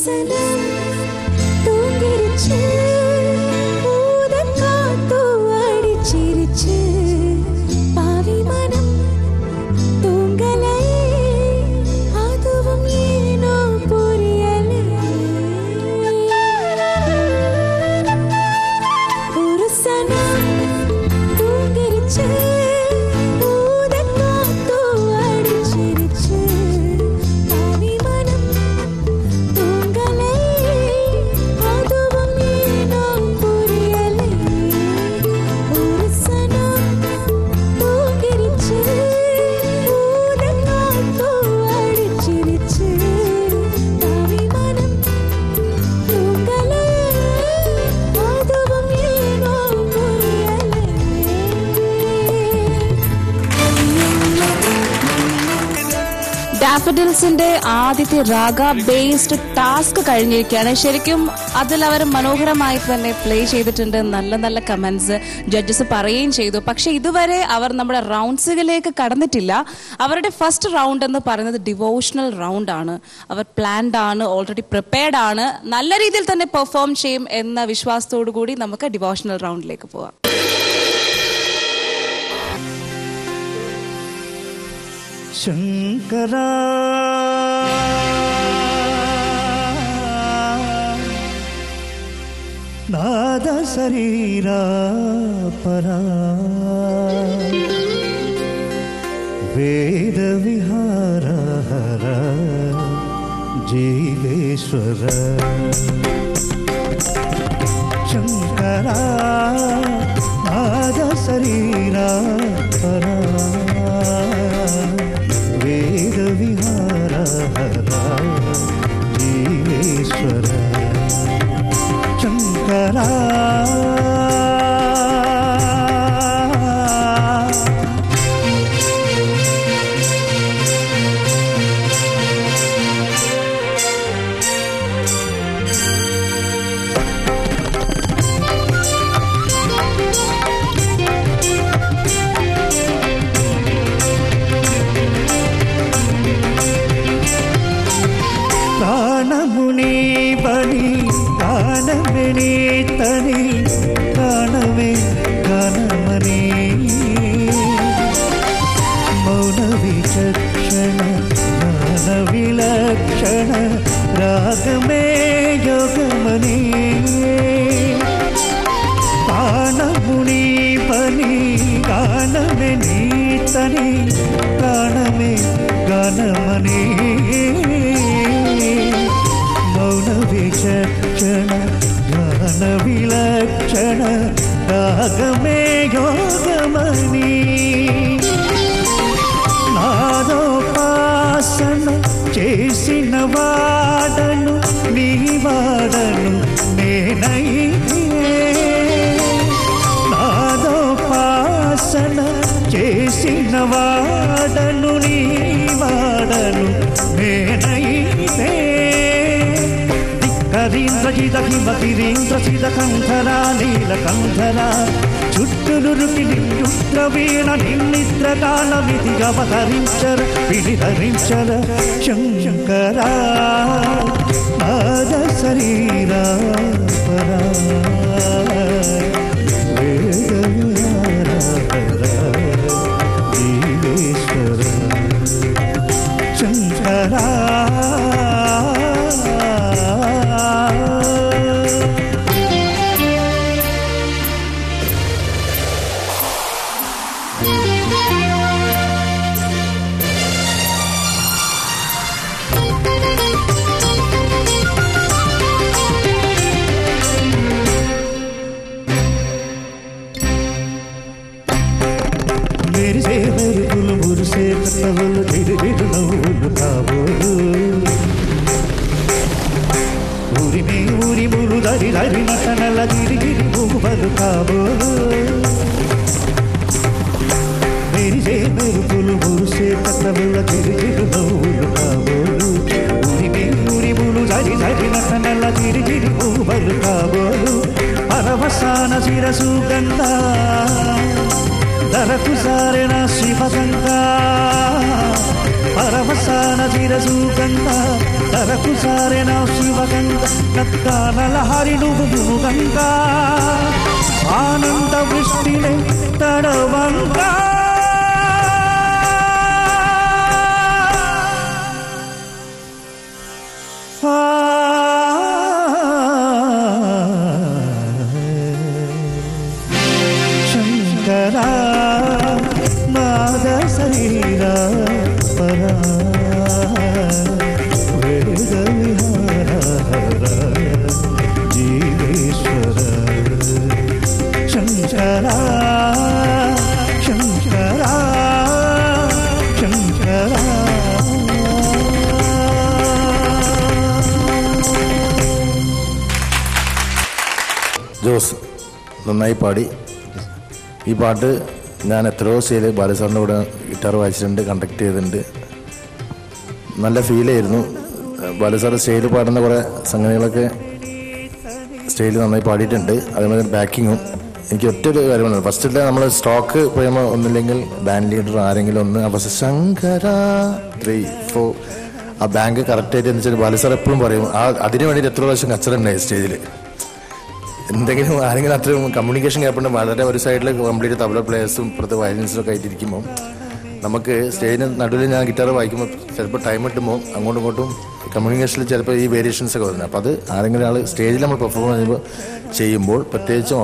சனம் தூங்கிருச்சு, ஊதக்காத்து அடிச்சிருச்சு, பாவி மனம் தூங்கலை, அதுவும் ஏனோ புரியலை. ஒரு சனம் தூங்கிருச்சு, ഡാഫഡിൽസിന്റെ ആദ്യത്തെ രാഗ ബേസ്ഡ് ടാസ്ക് കഴിഞ്ഞിരിക്കുകയാണ്. ശരിക്കും അതിൽ അവർ മനോഹരമായി തന്നെ പ്ലേ ചെയ്തിട്ടുണ്ട്. നല്ല നല്ല കമന്റ്സ് ജഡ്ജസ് പറയുകയും ചെയ്തു. പക്ഷെ ഇതുവരെ അവർ നമ്മുടെ റൗണ്ട്സുകളിലേക്ക് കടന്നിട്ടില്ല. അവരുടെ ഫസ്റ്റ് റൗണ്ട് എന്ന് പറയുന്നത് ഡിവോഷണൽ റൗണ്ട് ആണ്. അവർ പ്ലാൻഡ് ആണ്, ഓൾറെഡി പ്രിപ്പയർഡ് ആണ്, നല്ല രീതിയിൽ തന്നെ പെർഫോം ചെയ്യും എന്ന വിശ്വാസത്തോടു കൂടി നമുക്ക് ഡിവോഷണൽ റൗണ്ടിലേക്ക് പോവാം. शंकरा नाद शरीरा परा वेद विहार हर जीवेश्वर शंकरा नाद शरीरा परा वेद विहार हर जीवेश्वर शंकरा प्राणमुनि बलि गानमणि तनि गानवे गानमणि मौन विचक्षण ज्ञान विलक्षण रागमे योगमणि प्राणमुनि बलि गानमणि तनि गानमे गानमणि मौन विचक्षण ज्ञान विलक्षण रागमे योगमणि नादोपासन చేసిన వాడను నీ వాడను నేనైతే నాదోపాసన చేసిన వాడను నీ వాడను నేనైతే కరీంద్రజిత హిమతిరీంద్ర సిద కంఠరా నీలకంఠరా చుట్టు నురుకి నిరుద్ర వీణ నిన్నిద్ర కాల విధిగా అవతరించర వినిధరించర శంకరా నాద శరీరా పరా వేద విహార జీవేశ్వర శంకరా మెరిసే మెరుపులు మురిసే కథలు తిరిగిరు నవ్వులు కాబోలు ఊరిమే ఊరిములు దరి దరి నటనల తిరిగిరి పువ్వులు కాబోలు మెరిసే మెరుపులు మురిసే కథల తిరిగిరు నవ్వులు కాబోలు ఊరిమే ఊరిములు దరి దరి నటనల తిరిగిరి పువ్వులు కాబోలు పరవసాన శిరసు గంధ ధరకు సారెన శివశంక పరవసాన జిరజూగంగ తరకు సారెన శివగంగ నత్తానల హరి నువ్వు గంగ ఆనంద వృష్టినే తడవంగ శంకర నాద శరీర పరా వేద విహార జీవేశ్వర శంకర శంకర శంకర ജോസ് നന്നായി പാടി. ഈ പാട്ട് ഞാൻ എത്രയോ സ്റ്റേജിൽ ബാലസാറിൻ്റെ കൂടെ ഗിറ്റാർ വായിച്ചിട്ടുണ്ട്, കണ്ടക്ട് ചെയ്തിട്ടുണ്ട്. നല്ല ഫീലായിരുന്നു. ബാലസാർ സ്റ്റേജിൽ പാടുന്ന കുറേ സംഗതികളൊക്കെ സ്റ്റേജിൽ നന്നായി പാടിയിട്ടുണ്ട്. അതേമാതിരി ബാക്കിങ്ങും എനിക്ക് ഒറ്റൊരു കാര്യമാണ്, ഫസ്റ്റിലെ നമ്മൾ സ്റ്റോക്ക് പറയുമ്പോൾ ഒന്നില്ലെങ്കിൽ ബാൻഡ് ലീഡർ ആരെങ്കിലും ഒന്ന് ഫസ്റ്റ് ശങ്കര 3 4 ആ ബാങ്ക് കറക്റ്റായിട്ട് എന്ന് വെച്ചാൽ ബാലസാർ എപ്പോഴും പറയും അതിന് വേണ്ടിയിട്ട് എത്ര പ്രാവശ്യം കച്ചറുണ്ടായി സ്റ്റേജിൽ. എന്തെങ്കിലും ആരെങ്കിലും അത്രയും കമ്മ്യൂണിക്കേഷൻ ഗ്യാപ്പുണ്ട്. വളരെ ഒരു സൈഡിൽ കംപ്ലീറ്റ് തബല പ്ലേയേഴ്സും ഇപ്പുറത്ത് വയലിൻസും ഒക്കെ ആയിട്ടിരിക്കുമ്പോൾ നമുക്ക് സ്റ്റേജിന് നടുവിൽ ഞാൻ ഗിറ്റാർ വായിക്കുമ്പോൾ ചിലപ്പോൾ ടൈം കിട്ടുമ്പോൾ അങ്ങോട്ടും ഇങ്ങോട്ടും കമ്മ്യൂണിക്കേഷനിൽ ചിലപ്പോൾ ഈ വേരിയേഷൻസ് ഒക്കെ വരുന്നത്. അപ്പോൾ അത് ആരെങ്കിലും ആൾ സ്റ്റേജിൽ നമ്മൾ പെർഫോം ചെയ്യുമ്പോൾ പ്രത്യേകിച്ചും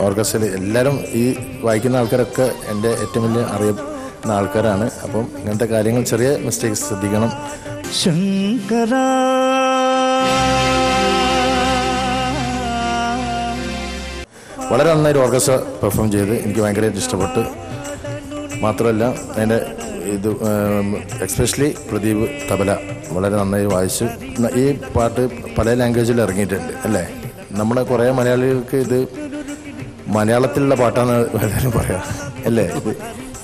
ഓർക്കസ്ട്രയിൽ എല്ലാവരും ഈ വായിക്കുന്ന ആൾക്കാരൊക്കെ എൻ്റെ ഏറ്റവും വലിയ അറിയുന്ന ആൾക്കാരാണ്. അപ്പം ഇങ്ങനത്തെ കാര്യങ്ങൾ ചെറിയ മിസ്റ്റേക്സ് ശ്രദ്ധിക്കണം. ശങ്കര വളരെ നന്നായിട്ട് ഓർക്കസ്ട്ര പെർഫോം ചെയ്ത് എനിക്ക് ഭയങ്കരമായിട്ട് ഇഷ്ടപ്പെട്ടു. മാത്രമല്ല അതിൻ്റെ ഇത് എക്സ്പെഷ്യലി പ്രദീപ് തബല വളരെ നന്നായി വായിച്ചു. ഈ പാട്ട് പല ലാംഗ്വേജിൽ ഇറങ്ങിയിട്ടുണ്ട് അല്ലേ. നമ്മുടെ കുറേ മലയാളികൾക്ക് ഇത് മലയാളത്തിലുള്ള പാട്ടാണ് എല്ലാവരും പറയാം അല്ലേ.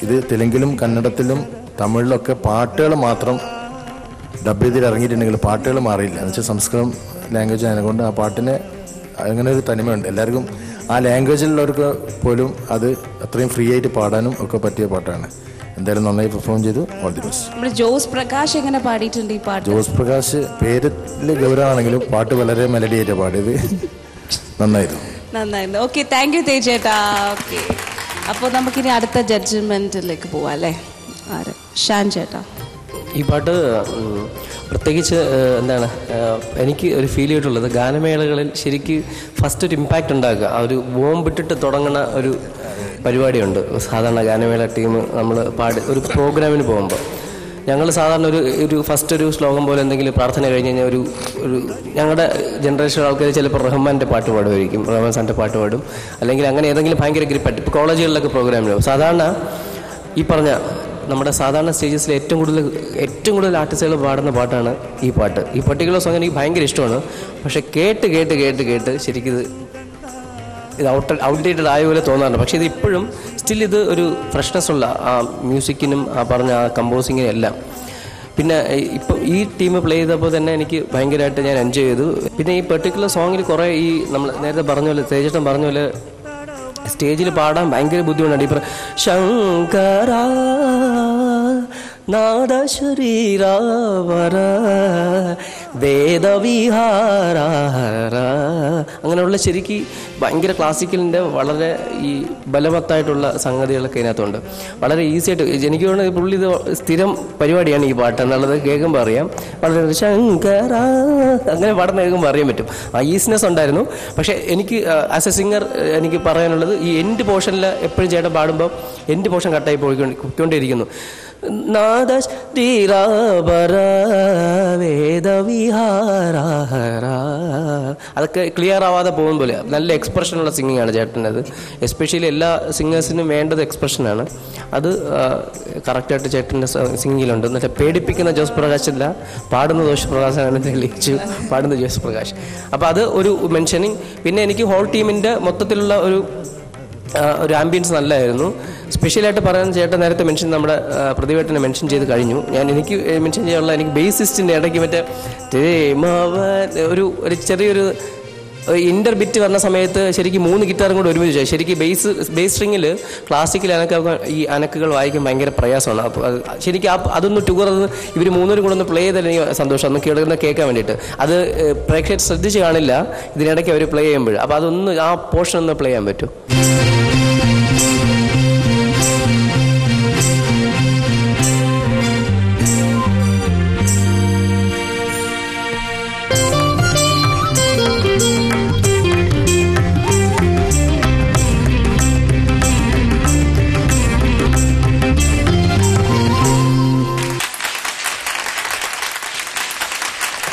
ഇത് തെലുങ്കിലും കന്നഡത്തിലും തമിഴിലൊക്കെ പാട്ടുകൾ മാത്രം ഡബ് ചെയ്തിൽ ഇറങ്ങിയിട്ടുണ്ടെങ്കിൽ പാട്ടുകൾ മാറിയില്ല. എന്ന് വെച്ചാൽ സംസ്കൃതം ലാംഗ്വേജ് ആയതുകൊണ്ട് ആ പാട്ടിന് അങ്ങനെ ഒരു തനിമയുണ്ട്. എല്ലാവർക്കും ആ ലാംഗ്വേജിലുള്ളവർക്ക് പോലും അത് അത്രയും ഫ്രീ ആയിട്ട് പാടാനും ഒക്കെ പറ്റിയ പാട്ടാണ്. എന്തായാലും നന്നായി പെർഫോം ചെയ്തു. All the best. Jose Prakash എങ്ങനെ പാടിയിട്ടുണ്ട് ഈ പാട്ട്? ജോസ് പ്രകാശ് പേരിൽ ഗൗരവമാണെങ്കിലും പാട്ട് വളരെ മെലഡി ആയിട്ട് പാടിയത് നന്നായിരുന്നു. ഓക്കെ, താങ്ക് യു തേജേട്ടാ. ഓക്കെ, അപ്പോൾ നമുക്കിനി അടുത്ത ജഡ്ജ്മെന്റിലേക്ക് പോവാം അല്ലേ. ആര്? ഷാൻ ചേട്ടാ. ഈ പാട്ട് പ്രത്യേകിച്ച് എന്താണ് എനിക്ക് ഒരു ഫീൽ ചെയ്തിട്ടുള്ളത്, ഗാനമേളകളിൽ ശരിക്ക് ഫസ്റ്റ് ഒരു ഇമ്പാക്റ്റ് ഉണ്ടാക്കുക. ആ ഒരു ബോംബിട്ടിട്ട് തുടങ്ങുന്ന ഒരു പരിപാടിയുണ്ട് സാധാരണ ഗാനമേള ടീം നമ്മൾ ഒരു പ്രോഗ്രാമിന് പോകുമ്പോൾ. ഞങ്ങൾ സാധാരണ ഒരു ഫസ്റ്റ് ഒരു ശ്ലോകം പോലെ എന്തെങ്കിലും പ്രാർത്ഥന കഴിഞ്ഞ് കഴിഞ്ഞാൽ ഒരു ഞങ്ങളുടെ ജനറേഷൻ ആൾക്കാർ ചിലപ്പോൾ റഹ്മാൻ്റെ പാട്ട് പാടുമായിരിക്കും, റഹ്മാൻ സാറിൻ്റെ പാട്ട് പാടും, അല്ലെങ്കിൽ അങ്ങനെ ഏതെങ്കിലും ഭയങ്കര ഗ്രിപ്പായിട്ട് ഇപ്പോൾ കോളേജുകളിലൊക്കെ പ്രോഗ്രാമിലും സാധാരണ ഈ പറഞ്ഞ നമ്മുടെ സാധാരണ സ്റ്റേജസിൽ ഏറ്റവും കൂടുതൽ ആർട്ടിസ്റ്റുകൾ പാടുന്ന പാട്ടാണ് ഈ പാട്ട്. ഈ പർട്ടിക്കുലർ സോങ് എനിക്ക് ഭയങ്കര ഇഷ്ടമാണ്. പക്ഷെ കേട്ട് ശരിക്കും ഇത് ഔട്ട്ഡേറ്റഡ് ആയ പോലെ തോന്നാറുണ്ട്. പക്ഷേ ഇത് ഇപ്പോഴും സ്റ്റിൽ ഇത് ഒരു ഫ്രഷ്നെസ് ഉള്ള ആ മ്യൂസിക്കിനും ആ പറഞ്ഞ ആ കമ്പോസിങ്ങിനും എല്ലാം. പിന്നെ ഇപ്പം ഈ ടീം പ്ലേ ചെയ്തപ്പോൾ തന്നെ എനിക്ക് ഭയങ്കരമായിട്ട് ഞാൻ എൻജോയ് ചെയ്തു. പിന്നെ ഈ പെർട്ടിക്കുലർ സോങ്ങിൽ കുറേ ഈ നമ്മൾ നേരത്തെ പറഞ്ഞ പോലെ തേജേട്ടൻ പറഞ്ഞ പോലെ സ്റ്റേജിൽ പാടാൻ ഭയങ്കര ബുദ്ധിമുട്ടുണ്ട്. ഇപ്പം ശങ്കര നാദ ശരീരാവര വേദവിഹാര അങ്ങനെയുള്ള ശരിക്ക് ഭയങ്കര ക്ലാസിക്കലിൻ്റെ വളരെ ഈ ബലവത്തായിട്ടുള്ള സംഗതികളൊക്കെ ഇതിനകത്തുണ്ട്. വളരെ ഈസി ആയിട്ട് എനിക്ക് തോന്നുന്നത് പുള്ളി ഇത് സ്ഥിരം പരിപാടിയാണ് ഈ പാട്ട് എന്നുള്ളത് കേൾക്കുമ്പോൾ അറിയാം. വളരെ ശങ്കര അങ്ങനെ പാടുന്ന കേൾക്കുമ്പോൾ അറിയാൻ പറ്റും. ആ ഈസിനെസ് ഉണ്ടായിരുന്നു. പക്ഷേ എനിക്ക് ആസ് എ സിംഗർ എനിക്ക് പറയാനുള്ളത് ഈ എൻഡ് പോർഷനിൽ എപ്പോഴും ചേട്ടൻ പാടുമ്പോൾ എൻഡ് പോർഷൻ കട്ടായി പോയിക്കൊണ്ടിരിക്കുന്നു. നാദ അതൊക്കെ ക്ലിയർ ആവാതെ പോകും പോലെ നല്ല എക്സ്പ്രഷനുള്ള സിംഗിങ് ആണ് ചേട്ടനത്. എസ്പെഷ്യലി എല്ലാ സിംഗേഴ്സിനും വേണ്ടത് എക്സ്പ്രഷനാണ്. അത് കറക്റ്റായിട്ട് ചേട്ടൻ്റെ സിംഗിങ്ങിലുണ്ട്. എന്നിട്ട് പേടിപ്പിക്കുന്ന ജോസ് പ്രകാശില്ല, പാടുന്ന ജോസ് പ്രകാശാണ് തെളിയിച്ചു പാടുന്ന ജോസ് പ്രകാശ്. അപ്പോൾ അത് ഒരു മെൻഷനിങ്. പിന്നെ എനിക്ക് ഹോൾ ടീമിൻ്റെ മൊത്തത്തിലുള്ള ഒരു ആംബിയൻസ് നല്ലതായിരുന്നു. സ്പെഷ്യലായിട്ട് പറയാൻ ചേട്ടൻ നേരത്തെ മെൻഷൻ നമ്മുടെ പ്രതിവേട്ടനെ മെൻഷൻ ചെയ്ത് കഴിഞ്ഞു. എനിക്ക് മെൻഷൻ ചെയ്യാനുള്ള എനിക്ക് ബേസിസ്റ്റിൻ്റെ ഇടയ്ക്ക് മറ്റേ ഒരു ചെറിയൊരു ഇൻ്റർ ബിറ്റ് വന്ന സമയത്ത് ശരിക്കും 3 ഗിറ്റാറും കൂടെ ഒരുമിച്ച് ശരിക്കും ബേസ് സ്ട്രിങ്ങിൽ ക്ലാസിക്കൽ ഈ അനക്കുകൾ വായിക്കാൻ ഭയങ്കര പ്രയാസമാണ്. അപ്പോൾ ശരിക്കും അതൊന്ന് ടുഗർ ഇവർ 3 കൂടെ ഒന്ന് പ്ലേ ചെയ്താൽ എനിക്ക് സന്തോഷം, ഒന്ന് കേൾക്കാൻ വേണ്ടിയിട്ട്. അത് പ്രേക്ഷകർ ശ്രദ്ധിച്ച് കാണില്ല ഇതിനിടയ്ക്ക് അവർ പ്ലേ ചെയ്യുമ്പോൾ. അപ്പോൾ അതൊന്ന് ആ പോർഷൻ ഒന്ന് പ്ലേ ചെയ്യാൻ പറ്റും.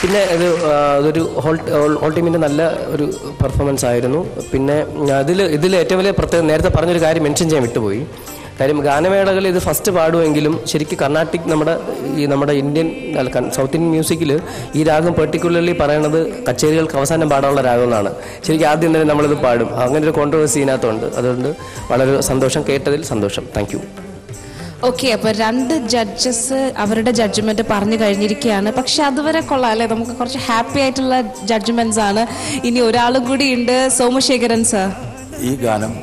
പിന്നെ അതൊരു ഹോൾ ടീമിൻ്റെ നല്ല ഒരു പെർഫോമൻസ് ആയിരുന്നു. പിന്നെ ഇതിൽ ഏറ്റവും വലിയ പ്രത്യേകം നേരത്തെ പറഞ്ഞൊരു കാര്യം മെൻഷൻ ചെയ്യാൻ വിട്ടുപോയി. കാര്യം ഗാനമേളകളിൽ ഇത് ഫസ്റ്റ് പാടുമെങ്കിലും ശരിക്കും കർണാട്ടിക് നമ്മുടെ ഇന്ത്യൻ സൗത്ത് ഇന്ത്യൻ മ്യൂസിക്കിൽ ഈ രാഗം പെർട്ടിക്കുലർലി പറയണത് കച്ചേരികൾക്ക് അവസാനം പാടാനുള്ള രാഗം എന്നാണ്. ശരിക്കും ആദ്യം തന്നെ നമ്മളിത് പാടും. അങ്ങനെ ഒരു കോൺട്രവേഴ്സി ഇതിനകത്തുണ്ട്. അതുകൊണ്ട് വളരെ സന്തോഷം, കേട്ടതിൽ സന്തോഷം. Thank you. ഓക്കെ, അപ്പോൾ 2 ജഡ്ജസ് അവരുടെ ജഡ്ജ്മെന്റ് പറഞ്ഞു കഴിഞ്ഞിരിക്കുകയാണ്. പക്ഷെ അതുവരെ കൊള്ളാം അല്ലേ, നമുക്ക് കുറച്ച് ഹാപ്പി ആയിട്ടുള്ള ജഡ്ജ്മെന്റ്സ് ആണ്. ഇനി ഒരാളും കൂടി ഉണ്ട്, സോമശേഖരൻ സർ. ഈ ഗാനം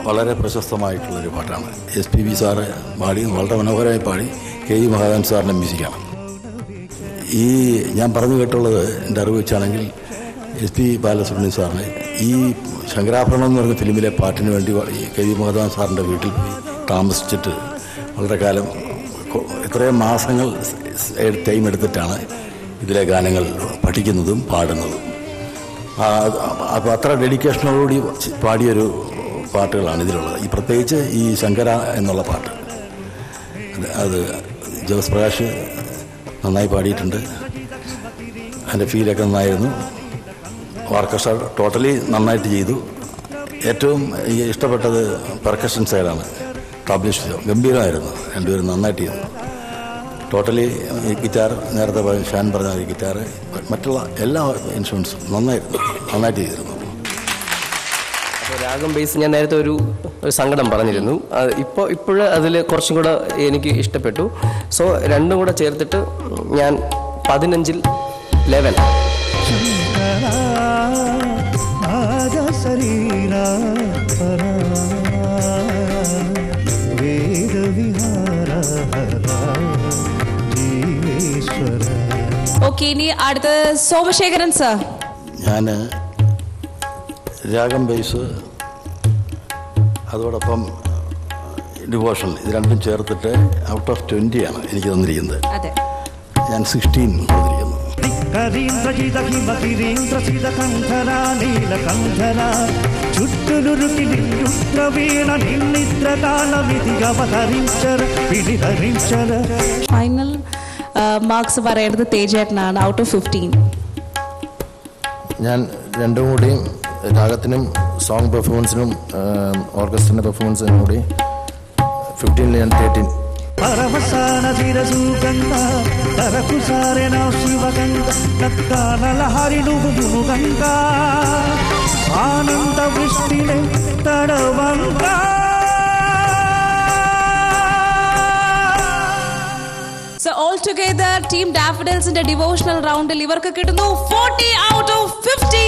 വളരെ പ്രശസ്തമായിട്ടുള്ളൊരു പാട്ടാണ്. SPB സാറ് പാടി വളരെ മനോഹരമായി പാടി. KV മഹാദേവൻ സാറിൻ്റെ മ്യൂസിക്കാണ്. ഈ ഞാൻ പറഞ്ഞു കേട്ടുള്ളത് എൻ്റെ അറിവ് വെച്ചാണെങ്കിൽ SP ബാലസുബ്രഹ്മണ്യം സാറിന് ഈ ശങ്കരാഭരണം എന്ന് പറഞ്ഞ ഫിലിമിലെ പാട്ടിന് വേണ്ടി KV മഹാദേവൻ സാറിൻ്റെ വീട്ടിൽ താമസിച്ചിട്ട് വളരെ കാലം എത്രയും മാസങ്ങൾ ടൈം എടുത്തിട്ടാണ് ഇതിലെ ഗാനങ്ങൾ പഠിക്കുന്നതും പാടുന്നതും. അപ്പോൾ അത്ര ഡെഡിക്കേഷനോടുകൂടി പാടിയൊരു പാട്ടുകളാണ് ഇതിലുള്ളത്. ഈ പ്രത്യേകിച്ച് ഈ ശങ്കര എന്നുള്ള പാട്ട് അത് ജോസ് പ്രകാശ് നന്നായി പാടിയിട്ടുണ്ട്. അതിൻ്റെ ഫീലൊക്കെ നന്നായിരുന്നു. ഓർക്കസ്ട്ര ടോട്ടലി നന്നായിട്ട് ചെയ്തു. ഏറ്റവും ഇഷ്ടപ്പെട്ടത് പെർക്കഷൻ സൈഡാണ്. പബ്ലിഷ് ഗംഭീരമായിരുന്നു. രണ്ടുപേരും നന്നായിട്ട് ചെയ്തു. ടോട്ടലി ഈ ഗിറ്റാർ നേരത്തെ ഷാൻ പറഞ്ഞ ഈ ഗിറ്റാർ മറ്റുള്ള എല്ലാ ഇൻസ്ട്രുമെൻസും നന്നായിട്ട് ചെയ്തിരുന്നു. അപ്പോൾ രാഗം ബേസ് ഞാൻ നേരത്തെ ഒരു സങ്കടം പറഞ്ഞിരുന്നു. ഇപ്പോൾ അതിൽ കുറച്ചും കൂടെ എനിക്ക് ഇഷ്ടപ്പെട്ടു. സോ രണ്ടും കൂടെ ചേർത്തിട്ട് ഞാൻ 15ൽ 11. ഓക്കെ, ഇനി അടുത്ത സോമശേഖരൻ സർ. ഞാൻ രാഗം ബേസ് അതോടൊപ്പം ഡിവോഷൻ ഇത് രണ്ടും ചേർത്തിട്ട് ഔട്ട് ഓഫ് 20 ആണ് എനിക്ക് തന്നിരിക്കുന്നത്. ഞാൻ 16 കൊടുത്തിരിക്കുന്നു. ഫൈനൽ മാർക്സ് പറയുന്നത് തേജേട്ടനാണ്. ഔട്ട് ഓഫ് 15 ഞാൻ രണ്ടും കൂടി രാഗത്തിനും സോങ് പെർഫോമൻസിനും ഓർക്കസ്ട്രൻ്റെ പെർഫോമൻസിനും കൂടി 15ൽ ഞാൻ 13. పరవసాన ధిరసూగంధ తరకు సారెన శివగంధ నక్కానల హరిడుగును గంగా ఆనంద వృష్టినే తడవంగా. So all together Team Daffodils in the devotional round ഇവർക്ക് കിട്ടുന്നു 40 out of 50.